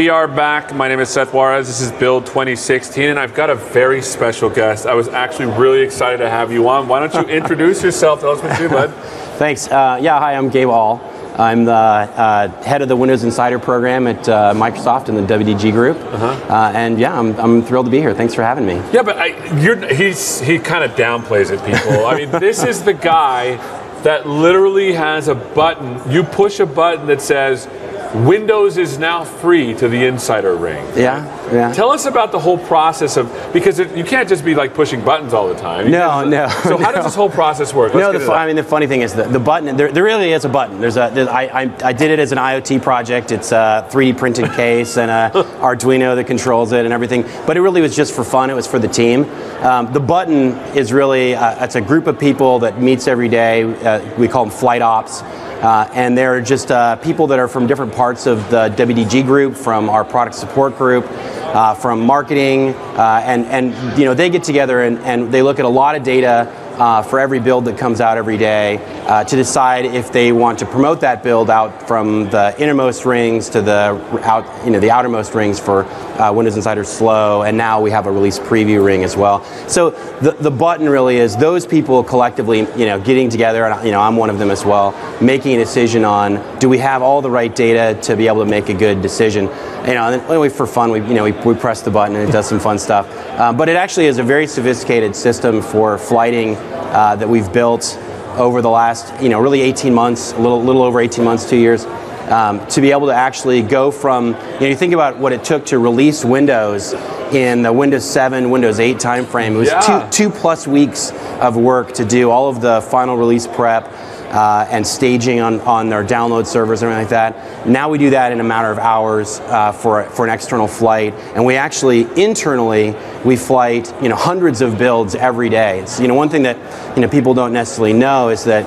We are back. My name is Seth Juarez. This is Build 2016, and I've got a very special guest. I was actually really excited to have you on. Why don't you introduce yourself? Tell us what you do, bud. Thanks. Hi, I'm Gabriel Aul. I'm the head of the Windows Insider program at Microsoft in the WDG group. And yeah, I'm thrilled to be here. Thanks for having me. Yeah, but he kind of downplays it, people. I mean, this is the guy that literally has a button. You push a button that says, Windows is now free to the Insider ring. Yeah. Tell us about the whole process of, because you can't just be like pushing buttons all the time. No. So how does this whole process work? The funny thing is the button, there really is a button. I did it as an IoT project. It's a 3D printed case and a Arduino that controls it and everything. But it really was just for fun. It was for the team. The button is really, it's a group of people that meets every day. We call them flight ops. And they're just people that are from different parts of the WDG group, from our product support group, from marketing, and they get together and they look at a lot of data for every build that comes out every day to decide if they want to promote that build out from the innermost rings to the outermost rings for Windows Insider Slow, and now we have a release preview ring as well. So the button really is those people collectively, getting together, and I'm one of them as well, making a decision on, do we have all the right data to be able to make a good decision? And then anyway, for fun, we press the button and it does some fun stuff. But it actually is a very sophisticated system for flighting that we've built over the last, really 18 months, a little over 18 months, 2 years, to be able to actually go from, you think about what it took to release Windows in the Windows 7, Windows 8 timeframe. It was two plus weeks of work to do all of the final release prep and staging on their download servers and everything like that. Now we do that in a matter of hours for an external flight, and we actually internally we flight hundreds of builds every day. It's one thing that people don't necessarily know is that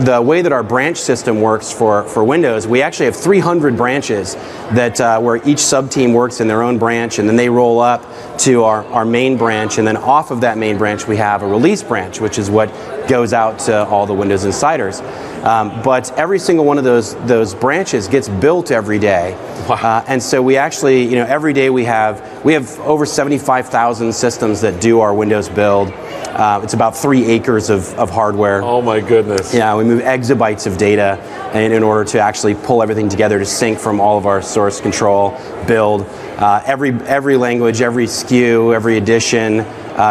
the way that our branch system works for Windows, we actually have 300 branches that where each sub-team works in their own branch, and then they roll up to our main branch, and then off of that main branch we have a release branch, which is what goes out to all the Windows Insiders. But every single one of those branches gets built every day. Wow. And so we actually, every day we have over 75,000 systems that do our Windows build. It's about 3 acres of hardware. Oh my goodness. Yeah, we move exabytes of data in order to actually pull everything together to sync from all of our source control, build. Every language, every SKU, every edition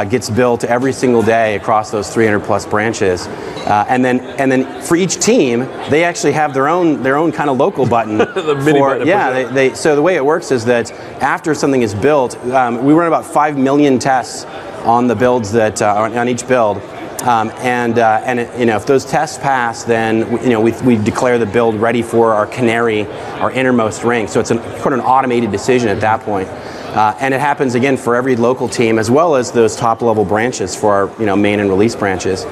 gets built every single day across those 300 plus branches. And then for each team, they actually have their own kind of local button. So the way it works is that after something is built, we run about 5 million tests on the builds that on each build, if those tests pass, then we declare the build ready for our canary, our innermost ring. So it's kind of an automated decision at that point, and it happens again for every local team as well as those top level branches for our main and release branches.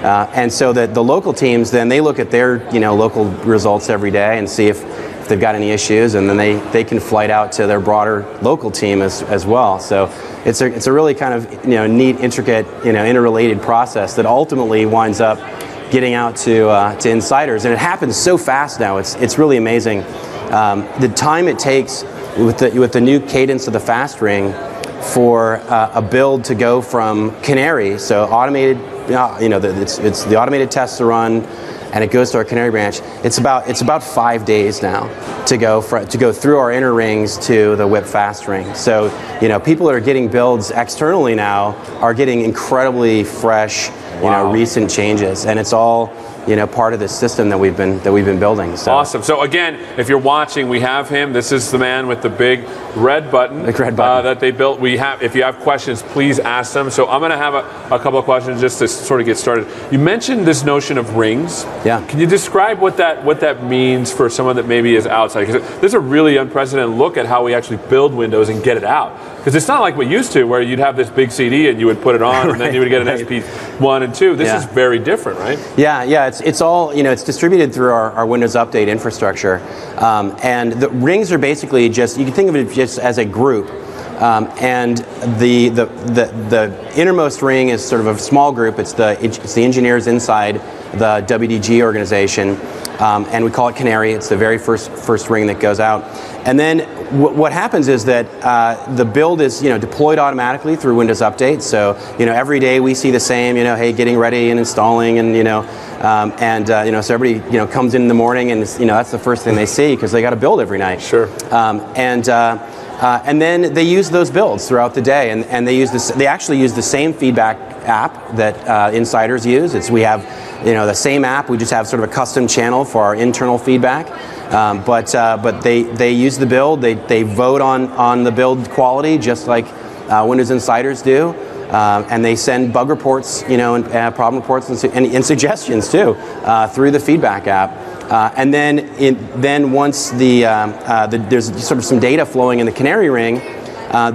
And so that the local teams then they look at their local results every day and see if they've got any issues, and then they can flight out to their broader local team as well. So it's a really kind of neat, intricate, interrelated process that ultimately winds up getting out to insiders, and it happens so fast now. It's really amazing. The time it takes with the new cadence of the fast ring for a build to go from canary, so automated, it's the automated tests to run, and it goes to our canary branch. It's about 5 days now to go through our inner rings to the whip fast ring. So people that are getting builds externally now are getting incredibly fresh, recent changes, and it's all part of this system that we've been building. So. Awesome. So again, if you're watching, we have him. This is the man with the big red button, that they built. If you have questions, please ask them. So I'm going to have a couple of questions just to sort of get started. You mentioned this notion of rings. Yeah. Can you describe what that means for someone that maybe is outside? Because this is a really unprecedented look at how we actually build Windows and get it out. Because it's not like we used to, where you'd have this big CD and you would put it on, and then you would get an SP1 and 2. This is very different, right? Yeah. It's all it's distributed through our Windows Update infrastructure, and the rings are basically just, you can think of it just as a group And the innermost ring is sort of a small group. It's the engineers inside the WDG organization, and we call it Canary. It's the very first ring that goes out. And then what happens is that the build is deployed automatically through Windows Update. So every day we see the same. Hey, getting ready and installing, and so everybody come in the morning, and that's the first thing they see because they got to build every night. Sure. And then they use those builds throughout the day, and they actually use the same feedback app that insiders use. We have the same app. We just have sort of a custom channel for our internal feedback. But they use the build. They vote on the build quality just like Windows insiders do. And they send bug reports, and problem reports and suggestions too through the feedback app. And then once there's sort of some data flowing in the Canary ring,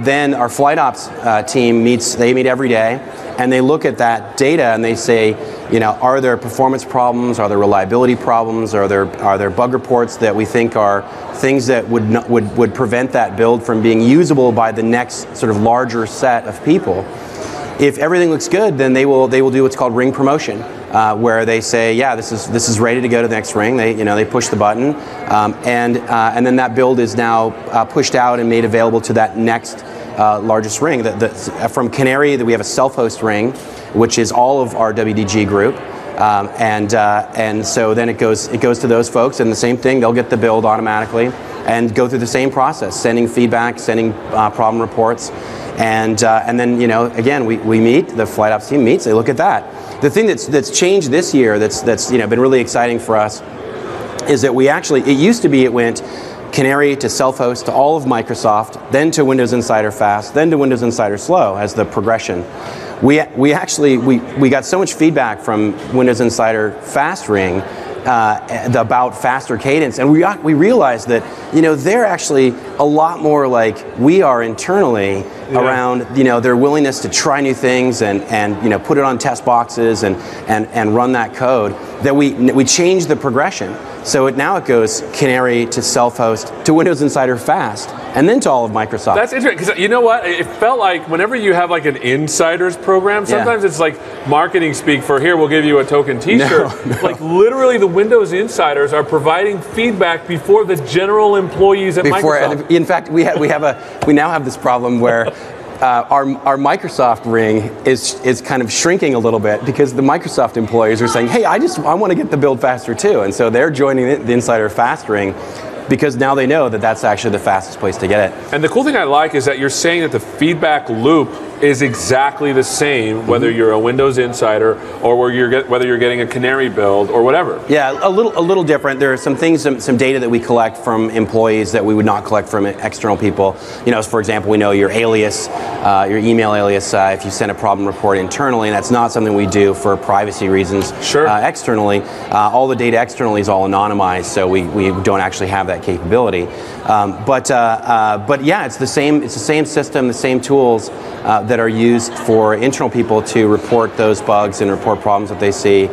then our flight ops team meets. They meet every day, and they look at that data and they say, are there performance problems? Are there reliability problems? Are there bug reports that we think are things that would prevent that build from being usable by the next sort of larger set of people? If everything looks good, then they will do what's called ring promotion, where they say, yeah, this is ready to go to the next ring. They push the button, and then that build is now pushed out and made available to that next largest ring. From Canary, we have a self-host ring, which is all of our WDG group, and so then it goes to those folks, and the same thing. They'll get the build automatically and go through the same process, sending feedback, sending problem reports. And then again we meet, the flight ops team meets, they look at that. The thing that's changed this year that's been really exciting for us is that it used to be it went Canary to self-host to all of Microsoft, then to Windows Insider Fast, then to Windows Insider Slow as the progression. We got so much feedback from Windows Insider Fast ring about faster cadence, and we realized that they're actually a lot more like we are internally around their willingness to try new things and put it on test boxes and run that code. That we changed the progression. So now it goes Canary to self-host to Windows Insider Fast, and then to all of Microsoft. That's interesting, because you know what? It felt like whenever you have like an insiders program, sometimes it's like marketing speak for, here, we'll give you a token t-shirt. No. Like literally the Windows insiders are providing feedback before the general employees at Microsoft. In fact, we now have this problem where our Microsoft ring is kind of shrinking a little bit because the Microsoft employees are saying, hey, I want to get the build faster too. And so they're joining the Insider Fast ring because now they know that that's actually the fastest place to get it. And the cool thing I like is that you're saying that the feedback loop is exactly the same whether you're a Windows insider or whether you're getting a Canary build or whatever. Yeah, a little different. There are some things, some data that we collect from employees that we would not collect from external people. For example, we know your alias, your email alias, if you send a problem report internally, and that's not something we do for privacy reasons. Sure. Externally. All the data externally is all anonymized, so we don't actually have that capability. But yeah, it's the same system, the same tools that are used for internal people to report those bugs and report problems that they see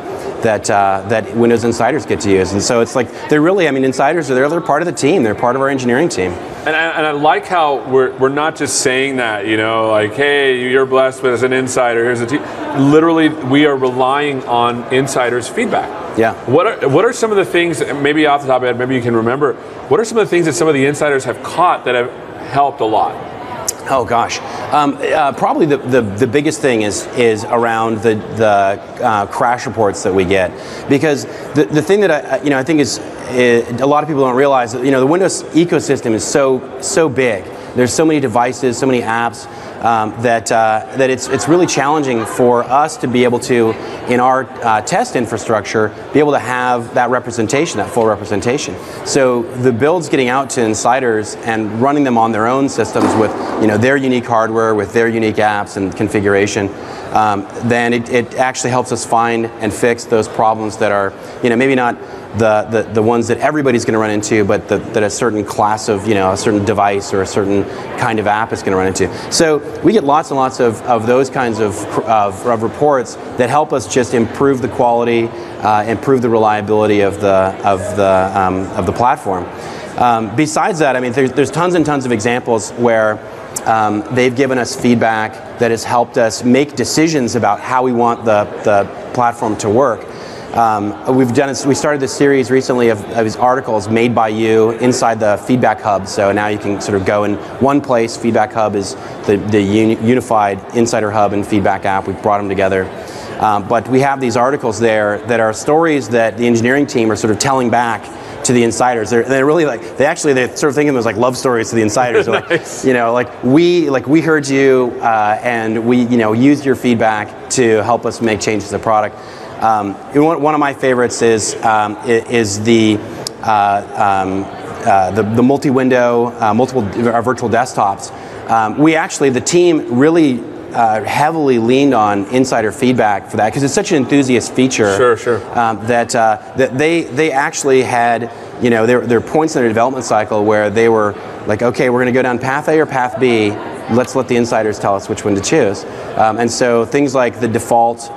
that Windows insiders get to use. And so it's like they're really, insiders they're part of the team. They're part of our engineering team. And I like how we're not just saying that, like, hey, you're blessed as an insider, here's a team. Literally, we are relying on insiders' feedback. Yeah. What are some of the things, maybe off the top of your head, maybe you can remember, what are some of the things that some of the insiders have caught that have helped a lot? Oh gosh, probably the biggest thing is around the crash reports that we get, because the thing that I think is a lot of people don't realize that the Windows ecosystem is so big. There's so many devices, so many apps that it's really challenging for us to be able to, in our test infrastructure, be able to have that representation, that full representation. So the builds getting out to insiders and running them on their own systems with their unique hardware, with their unique apps and configuration, then it actually helps us find and fix those problems that are maybe not the ones that everybody's going to run into, but that a certain class of a certain device or a certain kind of app is going to run into. So we get lots and lots of those kinds of reports that help us just improve the quality, improve the reliability of the platform. Besides that, there's tons and tons of examples where they've given us feedback that has helped us make decisions about how we want the platform to work. We started this series recently of these articles made by you inside the Feedback Hub. So now you can sort of go in one place. Feedback Hub is the unified Insider Hub and Feedback app. We've brought them together. But we have these articles there that are stories that the engineering team are sort of telling back to the insiders. They're really like, they sort of think of them as like love stories to the insiders. Nice. Like we heard you and we used your feedback to help us make changes to the product. One of my favorites is the multi-window, multiple virtual desktops. The team really heavily leaned on insider feedback for that because it's such an enthusiast feature. Sure. That they actually had, there are points in their development cycle where they were like, okay, we're going to go down path A or path B. Let's let the insiders tell us which one to choose. And so things like the default,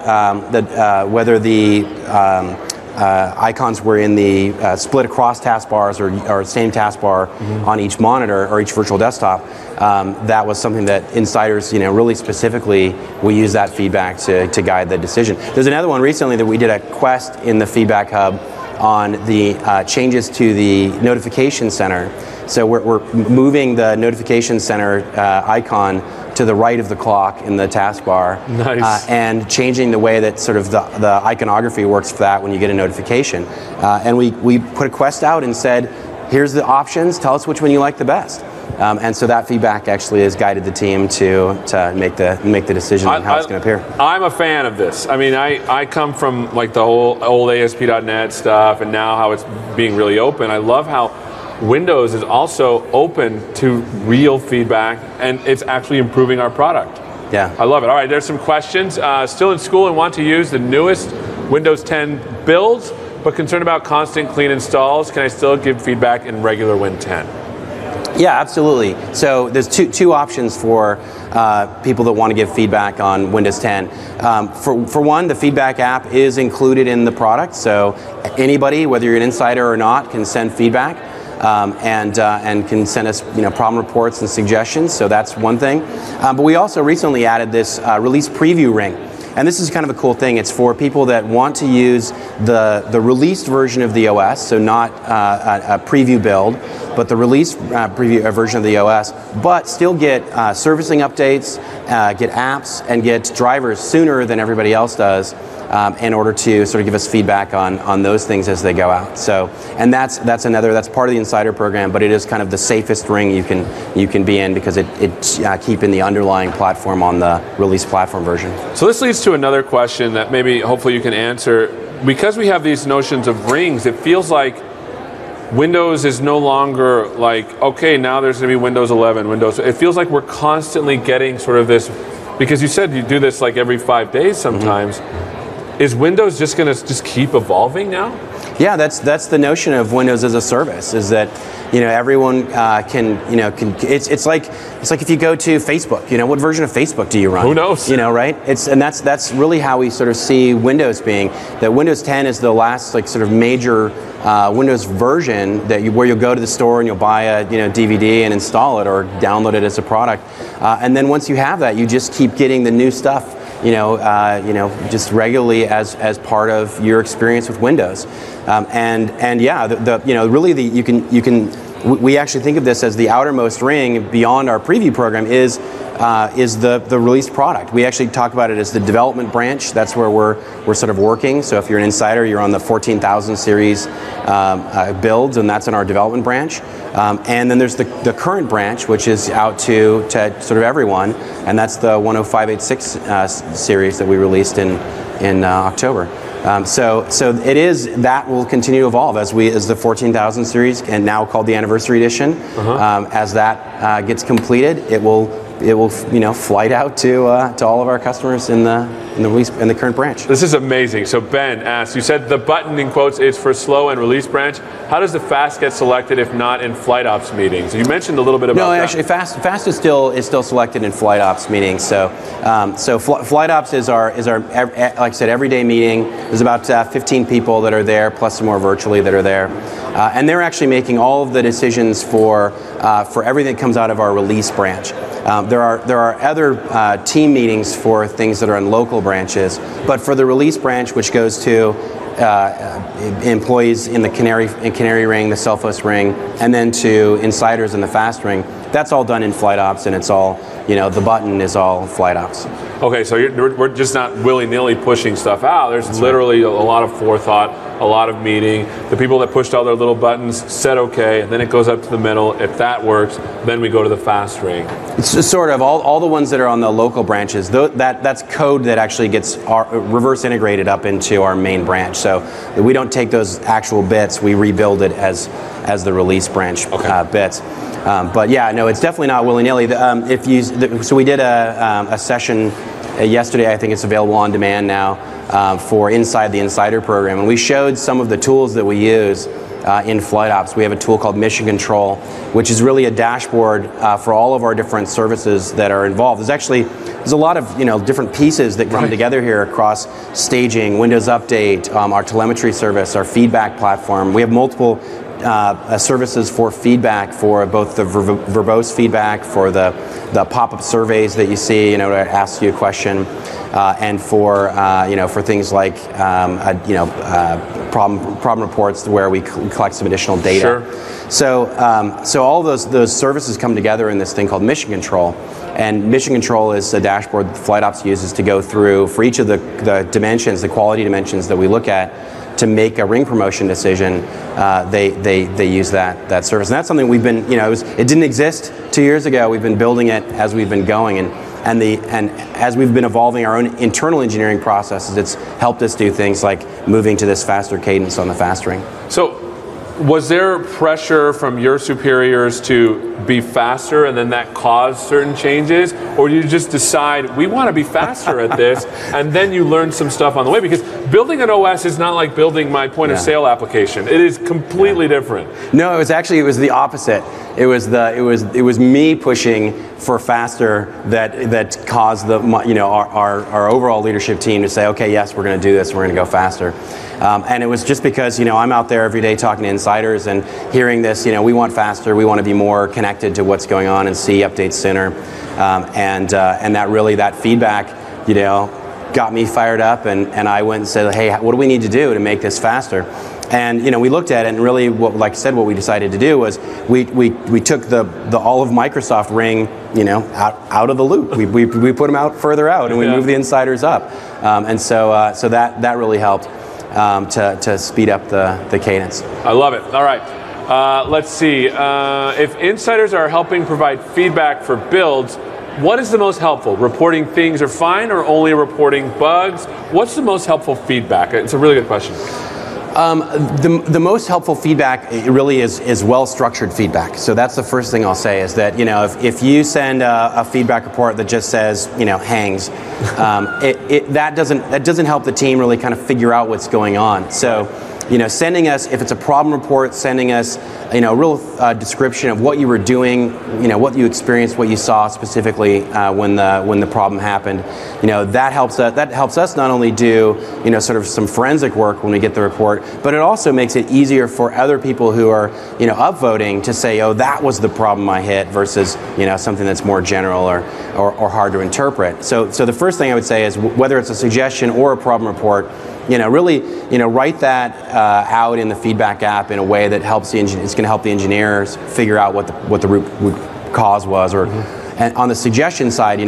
whether the icons were in the split across taskbars or same taskbar on each monitor or each virtual desktop, that was something that insiders, really specifically, we use that feedback to guide the decision. There's another one recently that we did a quest in the Feedback Hub on the changes to the notification center. So we're moving the notification center icon to the right of the clock in the taskbar. Nice. And changing the way that sort of the iconography works for that when you get a notification. And we put a quest out and said, here's the options, tell us which one you like the best. And so that feedback actually has guided the team to make the decision on how it's going to appear. I'm a fan of this. I mean, I come from like the whole old ASP.NET stuff and now how it's being really open. I love how Windows is also open to real feedback and it's actually improving our product. Yeah. I love it. All right, there's some questions. Still in school and want to use the newest Windows 10 builds, but concerned about constant clean installs. Can I still give feedback in regular Win 10? Yeah, absolutely. So there's two options for people that want to give feedback on Windows 10. For one, the feedback app is included in the product, so anybody, whether you're an insider or not, can send feedback. And can send us problem reports and suggestions, so that's one thing. But we also recently added this release preview ring. And this is kind of a cool thing. It's for people that want to use the released version of the OS, so not a preview build, but the release preview version of the OS, but still get servicing updates, get apps, and get drivers sooner than everybody else does. In order to sort of give us feedback on those things as they go out. So, and that's part of the Insider program, but it is kind of the safest ring you can be in because it's keeping the underlying platform on the release platform version. So this leads to another question that maybe hopefully you can answer. Because we have these notions of rings, it feels like Windows is no longer like, okay, now there's going to be Windows 11, Windows. It feels like we're constantly getting sort of this, because you said you do this like every 5 days sometimes. Is Windows just going to just keep evolving now? Yeah, that's the notion of Windows as a service. Is that everyone can it's like if you go to Facebook, what version of Facebook do you run? Who knows? Right? And that's really how we sort of see Windows being. That Windows 10 is the last sort of major Windows version where you'll go to the store and you'll buy a DVD and install it or download it as a product, and then once you have that, you just keep getting the new stuff. Just regularly as part of your experience with Windows, and yeah, we actually think of this as the outermost ring beyond our preview program is the released product. We actually talk about it as the development branch. That's where we're sort of working. So if you're an insider, you're on the 14,000 series builds, and that's in our development branch. And then there's the current branch, which is out to sort of everyone, and that's the 10586 series that we released in October. So it is that will continue to evolve as the 14,000 series, and now called the Anniversary Edition. As that gets completed, it will flight out to all of our customers in the current branch. This is amazing. So Ben asks, you said the button in quotes is for slow and release branch. How does the fast get selected if not in flight ops meetings? You mentioned a little bit about that. No, actually, fast is still selected in flight ops meetings. So flight ops is our like I said, everyday meeting. There's about 15 people that are there, plus some more virtually that are there. And they're actually making all of the decisions for for everything that comes out of our release branch. There are other team meetings for things that are in local branches, but for the release branch, which goes to employees in the Canary ring, the Self-host ring, and then to insiders in the fast ring, that's all done in flight ops, and it's all, the button is all flight ops. Okay, so we're just not willy-nilly pushing stuff out. There's literally a lot of forethought, a lot of meeting. The people that pushed all their little buttons said okay, and then it goes up to the middle. If that works, then we go to the fast ring. It's just sort of all the ones that are on the local branches, that's code that actually gets reverse integrated up into our main branch. So we don't take those actual bits, we rebuild it as the release branch bits. But yeah, no, it's definitely not willy-nilly. So we did a session yesterday. I think it's available on demand now for inside the Insider program, and we showed some of the tools that we use in flight ops. We have a tool called Mission Control, which is really a dashboard for all of our different services that are involved. There's a lot of different pieces that come together here across staging, Windows Update, our telemetry service, our feedback platform. We have multiple services for feedback, for both the verbose feedback, for the pop-up surveys that you see, to ask you a question, and for things like problem reports where we collect some additional data. Sure. So all those services come together in this thing called Mission Control. And Mission Control is a dashboard that Flight Ops uses to go through for each of the dimensions, the quality dimensions that we look at, to make a ring promotion decision. They use that service, and that's something we've been, it didn't exist 2 years ago. We've been building it as we've been going, and as we've been evolving our own internal engineering processes, it's helped us do things like moving to this faster cadence on the fast ring. So, was there pressure from your superiors to be faster, and then that caused certain changes, or did you just decide we want to be faster at this, and then you learned some stuff on the way? Because building an OS is not like building my point of sale application. It is completely different. No, it was the opposite. It was me pushing for faster that caused our overall leadership team to say, okay, yes, we're going to do this. We're going to go faster. And it was just because I'm out there every day talking to insiders and hearing this. We want faster. We want to be more connected to what's going on and see updates sooner. And that feedback, got me fired up. And I went and said, hey, what do we need to do to make this faster? And we looked at it, and really, what we decided to do was we took the all of Microsoft Ring, out of the loop. We put them out further out, and we moved the insiders up. And so that really helped to speed up the cadence. I love it. All right, let's see. If insiders are helping provide feedback for builds, what is the most helpful? Reporting things are fine, or only reporting bugs? What's the most helpful feedback? It's a really good question. The most helpful feedback really is well-structured feedback. So that's the first thing I'll say, is that if you send a feedback report that just says hangs, that doesn't help the team really kind of figure out what's going on. So sending us, if it's a problem report, sending us a real description of what you were doing, what you experienced, what you saw specifically when the problem happened, that helps us not only do sort of some forensic work when we get the report, but it also makes it easier for other people who are upvoting to say, oh, that was the problem I hit, versus something that's more general or hard to interpret. So the first thing I would say is, whether it's a suggestion or a problem report, really write that out in the feedback app in a way that helps it's going to help the engineers figure out what the root cause was. Or and on the suggestion side,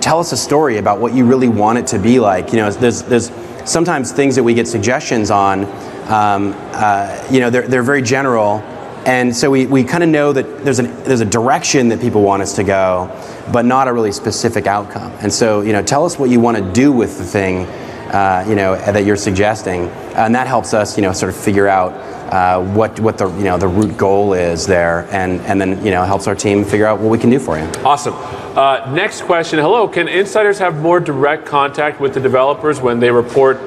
tell us a story about what you really want it to be like. There's sometimes things that we get suggestions on. They're very general. And so we kind of know that there's a direction that people want us to go, but not a really specific outcome. And so tell us what you want to do with the thing that you're suggesting, and that helps us sort of figure out what the root goal is there, and then helps our team figure out what we can do for you. Awesome. Next question. Hello. Can insiders have more direct contact with the developers when they report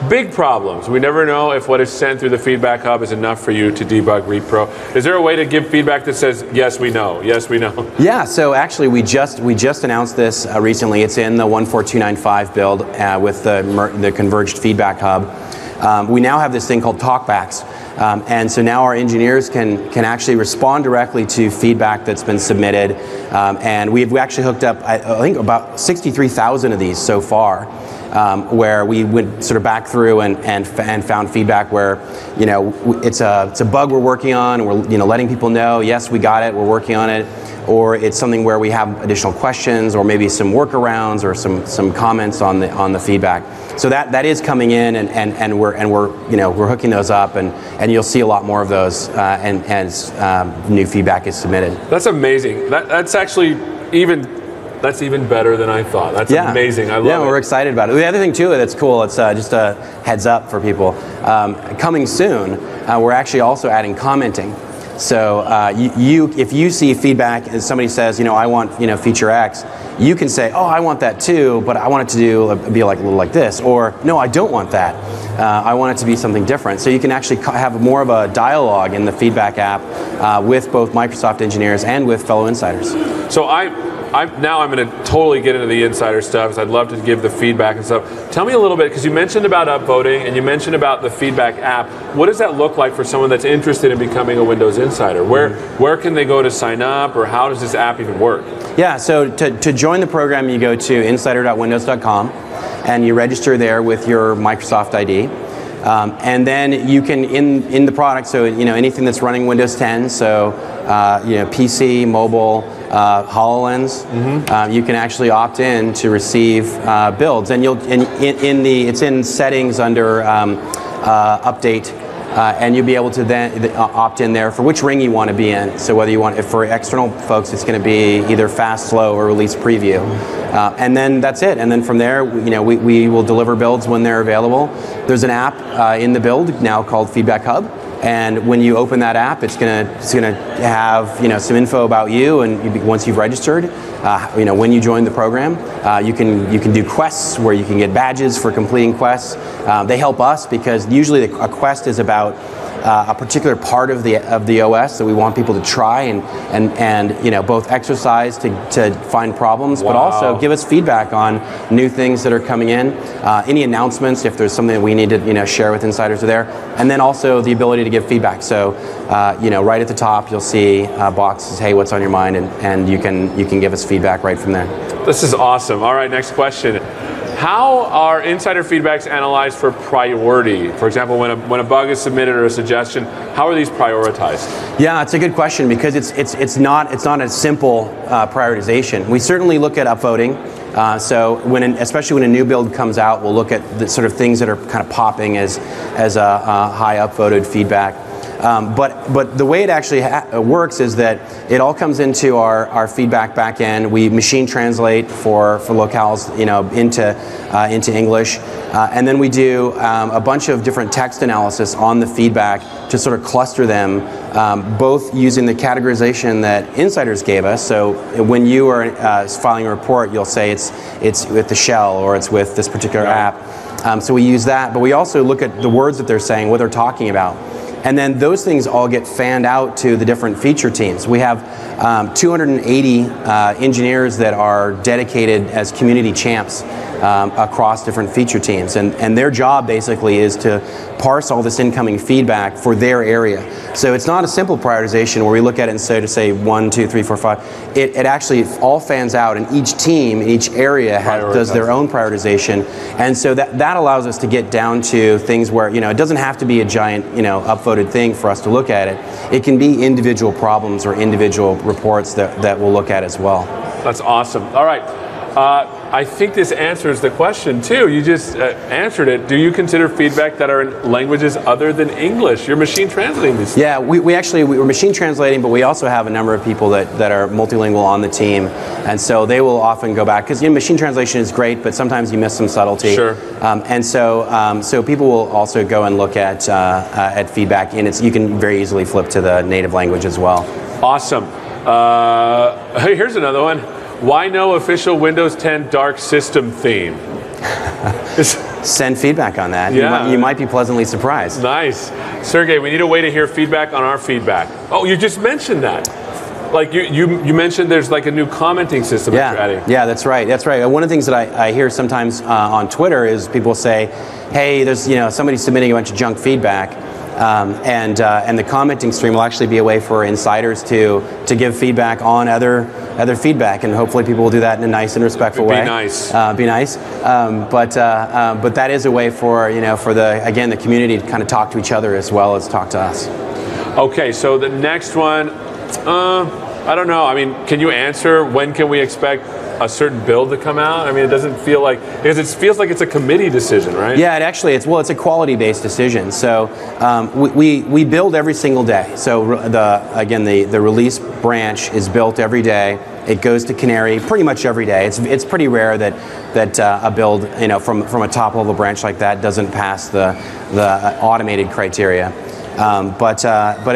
big problems? We never know if what is sent through the feedback hub is enough for you to debug repro. Is there a way to give feedback that says, yes, we know, yes, we know? Yeah, so actually we just announced this recently. It's in the 14295 build with the converged feedback hub. We now have this thing called talkbacks. And so now our engineers can actually respond directly to feedback that's been submitted. And we actually hooked up, I think, about 63,000 of these so far. Where we went sort of back through and found feedback where, you know, it's a bug we're working on. We're, you know, letting people know, yes, we got it, we're working on it. Or it's something where we have additional questions, or maybe some workarounds, or some comments on the feedback. So that is coming in, and we're hooking those up, and you'll see a lot more of those as new feedback is submitted. That's amazing. That's actually That's even better than I thought. That's amazing. I love it. Yeah, we're excited about it. The other thing too that's cool, it's just a heads up for people. Coming soon, we're actually also adding commenting. So if you see feedback and somebody says, you know, I want, you know, feature X, you can say, oh, I want that too, but I want it to be like a little like this, or no, I don't want that. I want it to be something different. So you can actually have more of a dialogue in the feedback app with both Microsoft engineers and with fellow insiders. So now I'm going to totally get into the insider stuff, because I'd love to give the feedback and stuff. Tell me a little bit, because you mentioned about upvoting and you mentioned about the feedback app. What does that look like for someone that's interested in becoming a Windows insider? Where can they go to sign up, or how does this app even work? Yeah, so to join the program, you go to insider.windows.com and you register there with your Microsoft ID. And then you can, in the product, so you know, anything that's running Windows 10, so you know, PC, mobile, HoloLens, you can actually opt in to receive builds, and it's in settings under update. And you'll be able to then opt in there for which ring you want to be in. So whether you want, if for external folks, it's going to be either fast, slow, or release preview. And then that's it. And then from there, you know, we will deliver builds when they're available. There's an app in the build now called Feedback Hub. And when you open that app, it's gonna have, you know, some info about you, and once you've registered, you know, when you join the program, you can do quests where you can get badges for completing quests. They help us because usually a quest is about a particular part of the OS that we want people to try and you know, both exercise to find problems, but also give us feedback on new things that are coming in, any announcements if there's something that we need to, you know, share with insiders are there, and then also the ability to give feedback. So you know, right at the top you'll see a box that says, hey, what's on your mind, and you can give us feedback right from there. This is awesome. All right, next question. How are insider feedbacks analyzed for priority? For example, when a bug is submitted or a suggestion, how are these prioritized? Yeah, it's a good question, because it's not a simple prioritization. We certainly look at upvoting. So especially when a new build comes out, we'll look at the sort of things that are kind of popping as a high upvoted feedback. But the way it actually works is that it all comes into our feedback backend. We machine translate for locales, you know, into English, and then we do a bunch of different text analysis on the feedback to sort of cluster them, both using the categorization that insiders gave us. So when you are filing a report, you'll say it's with the shell, or it's with this particular app. So we use that, but we also look at the words that they're saying, what they're talking about. And then those things all get fanned out to the different feature teams. We have 280 engineers that are dedicated as community champs across different feature teams. And their job basically is to parse all this incoming feedback for their area. So it's not a simple prioritization where we look at it and say 1, 2, 3, 4, 5. It actually all fans out, and each team, each area does their own prioritization. And so that allows us to get down to things where, you know, it doesn't have to be a giant, you know, upvoted thing for us to look at it. It can be individual problems or individual reports that we'll look at as well. That's awesome. All right. I think this answers the question too. You just answered it. Do you consider feedback that are in languages other than English? You're machine translating these. Yeah, we're machine translating, but we also have a number of people that are multilingual on the team, and so they will often go back, because, you know, machine translation is great, but sometimes you miss some subtlety. Sure. And so people will also go and look at feedback, and you can very easily flip to the native language as well. Awesome. Here's another one. Why no official Windows 10 dark system theme? Send feedback on that. Yeah. You might be pleasantly surprised. Nice. Sergey, we need a way to hear feedback on our feedback. Oh, you just mentioned that. Like you mentioned there's like a new commenting system that you're adding. Yeah, that's right. That's right. One of the things that I hear sometimes on Twitter is people say, hey, there's, you know, somebody submitting a bunch of junk feedback. And the commenting stream will actually be a way for insiders to give feedback on other feedback, and hopefully people will do that in a nice and respectful way. Be nice. Be nice. But that is a way for the community to kind of talk to each other as well as talk to us. Okay, so the next one, I don't know. I mean, can you answer when can we expect a certain build to come out? I mean, it doesn't feel like, because it feels like it's a committee decision, right? Yeah, it's a quality-based decision. So we build every single day. So the release branch is built every day. It goes to Canary pretty much every day. It's pretty rare that a build, from a top-level branch like that doesn't pass the automated criteria. But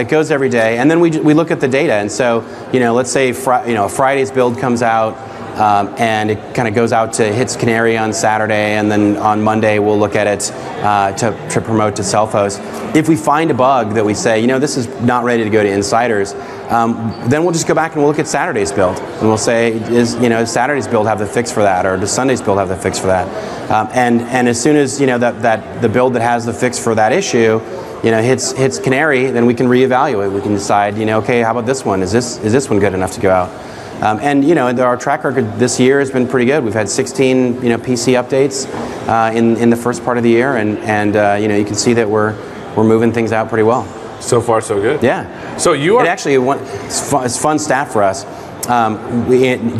it goes every day, and then we look at the data. And so, let's say Friday's build comes out, and it kind of goes out to hits Canary on Saturday, and then on Monday we'll look at it to promote to self-host. If we find a bug that we say, this is not ready to go to insiders, then we'll just go back and we'll look at Saturday's build, and we'll say, does Saturday's build have the fix for that, or does Sunday's build have the fix for that? And as soon as that the build that has the fix for that issue hits Canary, then we can reevaluate. We can decide, okay, how about this one? Is this one good enough to go out? And our track record this year has been pretty good. We've had 16 PC updates in the first part of the year, and you can see that we're moving things out pretty well. So far, so good. Yeah. So you are it's fun stat for us.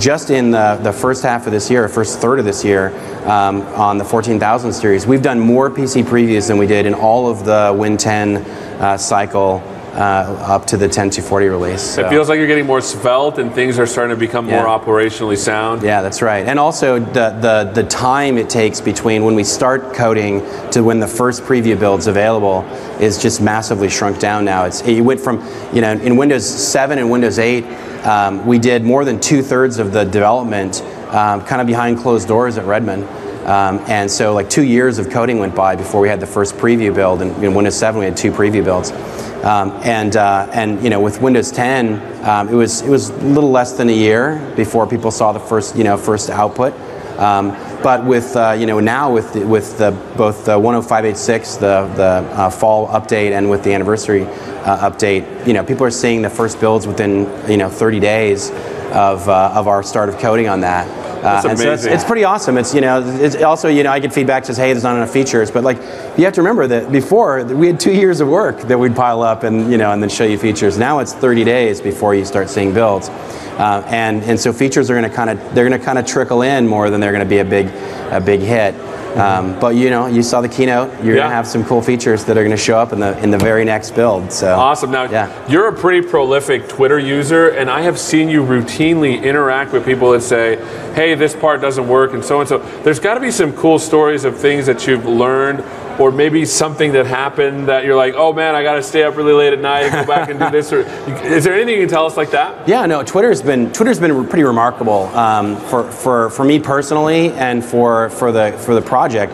Just in the first half of this year, first third of this year, on the 14,000 series, we've done more PC previews than we did in all of the Win 10 cycle up to the 10.240 release. So. It feels like you're getting more svelte, and things are starting to become more operationally sound. Yeah, that's right. And also the time it takes between when we start coding to when the first preview build's available is just massively shrunk down now. It went from, in Windows 7 and Windows 8, we did more than 2/3 of the development kind of behind closed doors at Redmond. And so like 2 years of coding went by before we had the first preview build, and in Windows 7 we had 2 preview builds. And with Windows 10, it was a little less than a year before people saw the first output. But with now with both the 10586, the fall update, and with the anniversary update, people are seeing the first builds within 30 days of our start of coding on that. That's amazing. So it's pretty awesome. It's also I get feedback that says, hey, there's not enough features, but like you have to remember that before we had 2 years of work that we'd pile up and and then show you features. Now it's 30 days before you start seeing builds, and so features are going to kind of trickle in more than they're going to be a big hit. But you saw the keynote. You're going to have some cool features that are going to show up in the very next build. So awesome. Now you're a pretty prolific Twitter user, and I have seen you routinely interact with people that say, "Hey, this part doesn't work," and so. There's got to be some cool stories of things that you've learned, or maybe something that happened that you're like, "Oh man, I got to stay up really late at night and go back and do this." Or is there anything you can tell us like that? Yeah, no. Twitter's been pretty remarkable for me personally, and for the project.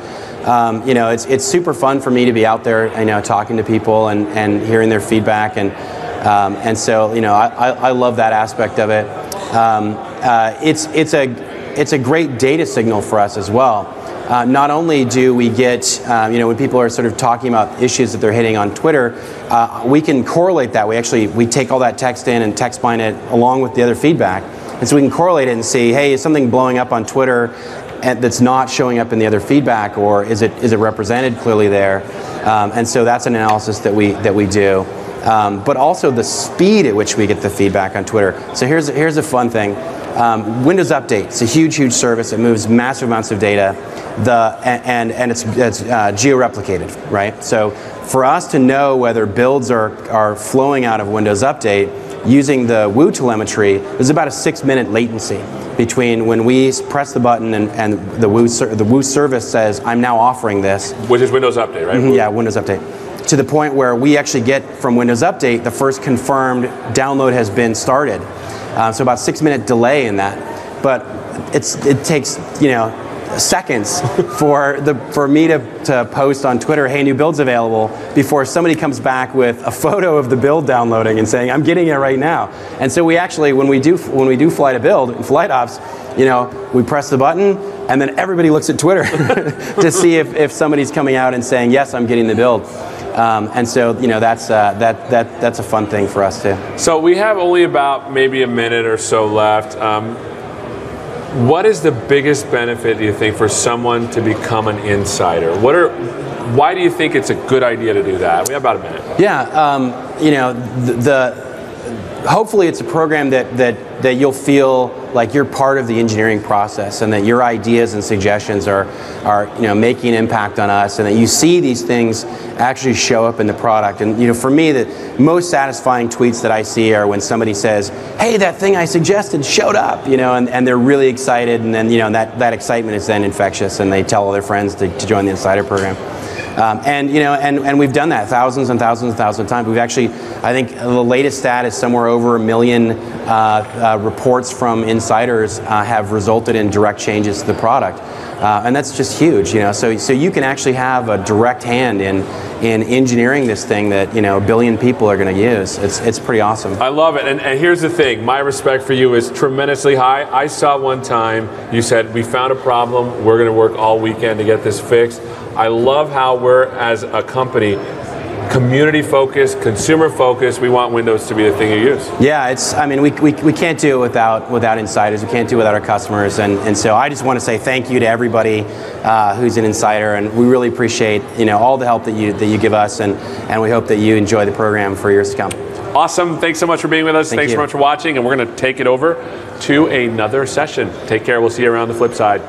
It's super fun for me to be out there, talking to people and hearing their feedback, and so I love that aspect of it. It's a great data signal for us as well. Not only do we get, when people are sort of talking about issues that they're hitting on Twitter, we can correlate that. We take all that text in and text bind it along with the other feedback, and so we can correlate it and see, hey, is something blowing up on Twitter and that's not showing up in the other feedback, or is it represented clearly there? And so that's an analysis that we do. But also the speed at which we get the feedback on Twitter. So here's a fun thing. Windows Update, it's a huge service. It moves massive amounts of data, and it's geo-replicated, right? So for us to know whether builds are flowing out of Windows Update using the Woo telemetry, there's about a 6-minute latency between when we press the button and the Woo service says, I'm now offering this. Which is Windows Update, right? Mm-hmm, yeah, Windows Update. To the point where we actually get from Windows Update, the first confirmed download has been started. So about 6-minute delay in that. But it takes, seconds for me to post on Twitter, hey, new build's available, before somebody comes back with a photo of the build downloading and saying, I'm getting it right now. And so we actually, when we do flight a build in flight ops, we press the button, and then everybody looks at Twitter to see if somebody's coming out and saying, yes, I'm getting the build. And so, that's a fun thing for us too. So we have only about maybe a minute or so left. What is the biggest benefit, do you think, for someone to become an insider? Why do you think it's a good idea to do that? We have about a minute. Yeah, hopefully it's a program that you'll feel like you're part of the engineering process, and that your ideas and suggestions are making an impact on us, and that you see these things actually show up in the product. And for me, the most satisfying tweets that I see are when somebody says, "Hey, that thing I suggested showed up," and they're really excited, and then that excitement is then infectious, and they tell all their friends to join the Insider program. And we've done that thousands and thousands and thousands of times. We've actually, I think the latest stat is somewhere over 1 million reports from insiders have resulted in direct changes to the product. And that's just huge, So you can actually have a direct hand in engineering this thing that 1 billion people are going to use. It's pretty awesome. I love it. And here's the thing: my respect for you is tremendously high. I saw one time you said, "We found a problem. We're going to work all weekend to get this fixed." I love how we're, as a company, community focused, consumer focused. We want Windows to be the thing you use. Yeah, we can't do it without insiders. We can't do it without our customers. And so I just want to say thank you to everybody who's an insider, and we really appreciate all the help that you give us, and we hope that you enjoy the program for years to come. Awesome. Thanks so much for being with us. Thanks so much for watching, and we're going to take it over to another session. Take care. We'll see you around the flip side.